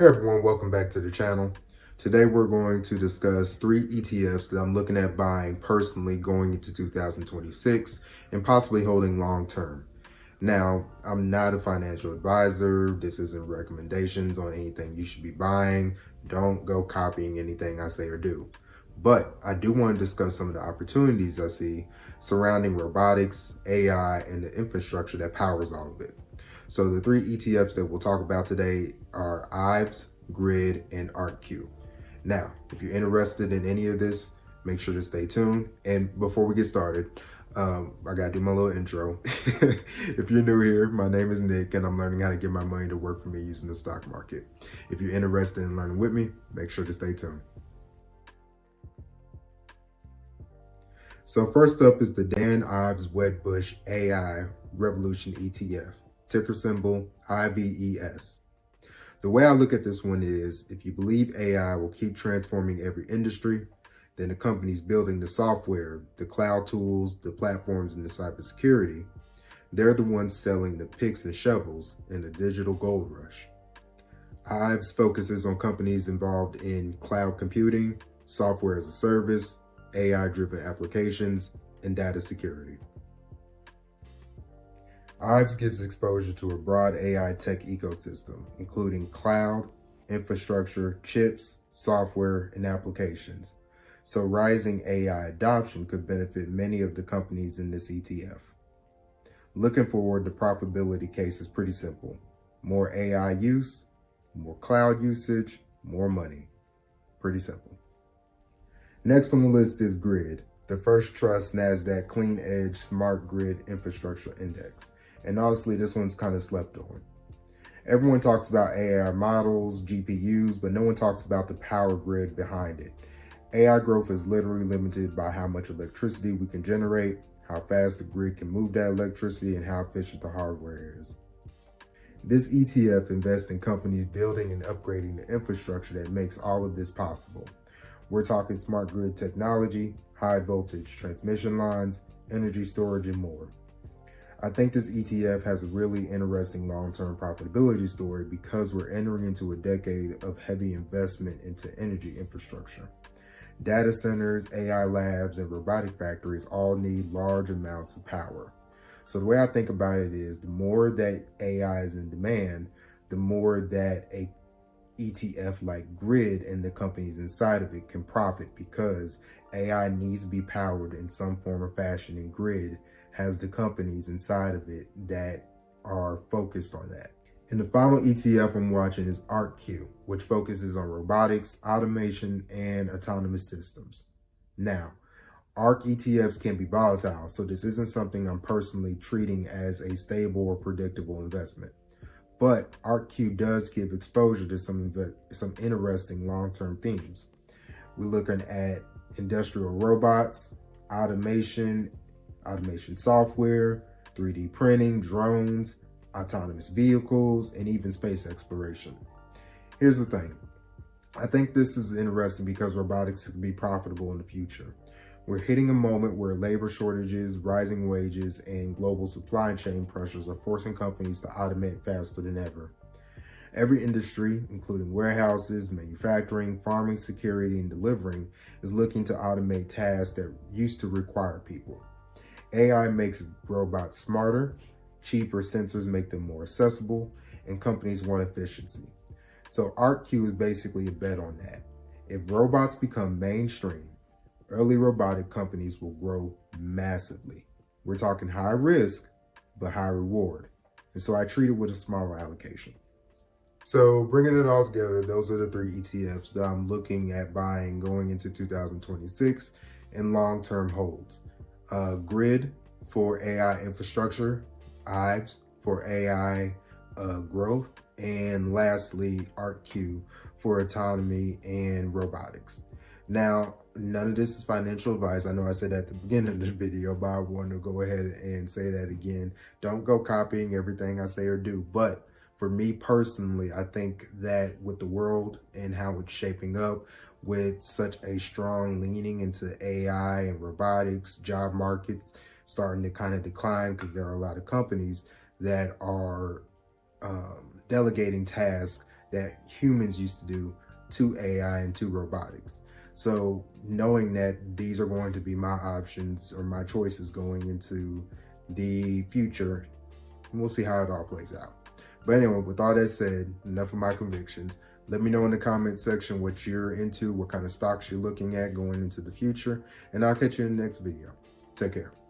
Hey everyone, welcome back to the channel. Today we're going to discuss 3 ETFs that I'm looking at buying personally going into 2026 and possibly holding long term. Now, I'm not a financial advisor. This isn't recommendations on anything you should be buying. Don't go copying anything I say or do. But I do want to discuss some of the opportunities I see surrounding robotics, AI, and the infrastructure that powers all of it. So the 3 ETFs that we'll talk about today are IVES, Grid, and ARKQ. Now, if you're interested in any of this, make sure to stay tuned. And before we get started, I gotta do my little intro. If you're new here, my name is Nick, and I'm learning how to get my money to work for me using the stock market. If you're interested in learning with me, make sure to stay tuned. So first up is the Dan Ives Wedbush AI Revolution ETF, ticker symbol IVES. The way I look at this one is, if you believe AI will keep transforming every industry, then the companies building the software, the cloud tools, the platforms, and the cybersecurity, they're the ones selling the picks and shovels in the digital gold rush. IVES focuses on companies involved in cloud computing, software as a service, AI-driven applications, and data security. IVES gives exposure to a broad AI tech ecosystem, including cloud, infrastructure, chips, software, and applications. So rising AI adoption could benefit many of the companies in this ETF. Looking forward, the profitability case is pretty simple. More AI use, more cloud usage, more money. Pretty simple. Next on the list is Grid, the First Trust NASDAQ Clean Edge Smart Grid Infrastructure Index. And honestly, this one's kind of slept on. Everyone talks about AI models, GPUs, but no one talks about the power grid behind it. AI growth is literally limited by how much electricity we can generate, how fast the grid can move that electricity, and how efficient the hardware is. This ETF invests in companies building and upgrading the infrastructure that makes all of this possible. We're talking smart grid technology, high voltage transmission lines, energy storage, and more. I think this ETF has a really interesting long-term profitability story because we're entering into a decade of heavy investment into energy infrastructure. Data centers, AI labs, and robotic factories all need large amounts of power. So the way I think about it is, the more that AI is in demand, the more that a ETF like Grid and the companies inside of it can profit, because AI needs to be powered in some form or fashion, and Grid has the companies inside of it that are focused on that. And the final ETF I'm watching is ARKQ, which focuses on robotics, automation, and autonomous systems. Now, ARK ETFs can be volatile, so this isn't something I'm personally treating as a stable or predictable investment. But ARKQ does give exposure to some interesting long-term themes. We're looking at industrial robots, automation software, 3D printing, drones, autonomous vehicles, and even space exploration. Here's the thing. I think this is interesting because robotics can be profitable in the future. We're hitting a moment where labor shortages, rising wages, and global supply chain pressures are forcing companies to automate faster than ever. Every industry, including warehouses, manufacturing, farming, security, and delivering, is looking to automate tasks that used to require people. AI makes robots smarter, cheaper sensors make them more accessible, and companies want efficiency. So ARKQ is basically a bet on that. If robots become mainstream, early robotic companies will grow massively. We're talking high risk, but high reward. And so I treat it with a smaller allocation. So bringing it all together, those are the 3 ETFs that I'm looking at buying going into 2026 and long-term holds. Grid for AI infrastructure, IVES for AI growth, and lastly, ARKQ for autonomy and robotics. Now, none of this is financial advice. I know I said that at the beginning of the video, but I want to go ahead and say that again. Don't go copying everything I say or do. But for me personally, I think that with the world and how it's shaping up, with such a strong leaning into AI and robotics, job markets starting to kind of decline because there are a lot of companies that are delegating tasks that humans used to do to AI and to robotics. So knowing that these are going to be my options or my choices going into the future, we'll see how it all plays out. But anyway, with all that said, enough of my convictions. Let me know in the comment section what you're into, what kind of stocks you're looking at going into the future, and I'll catch you in the next video. Take care.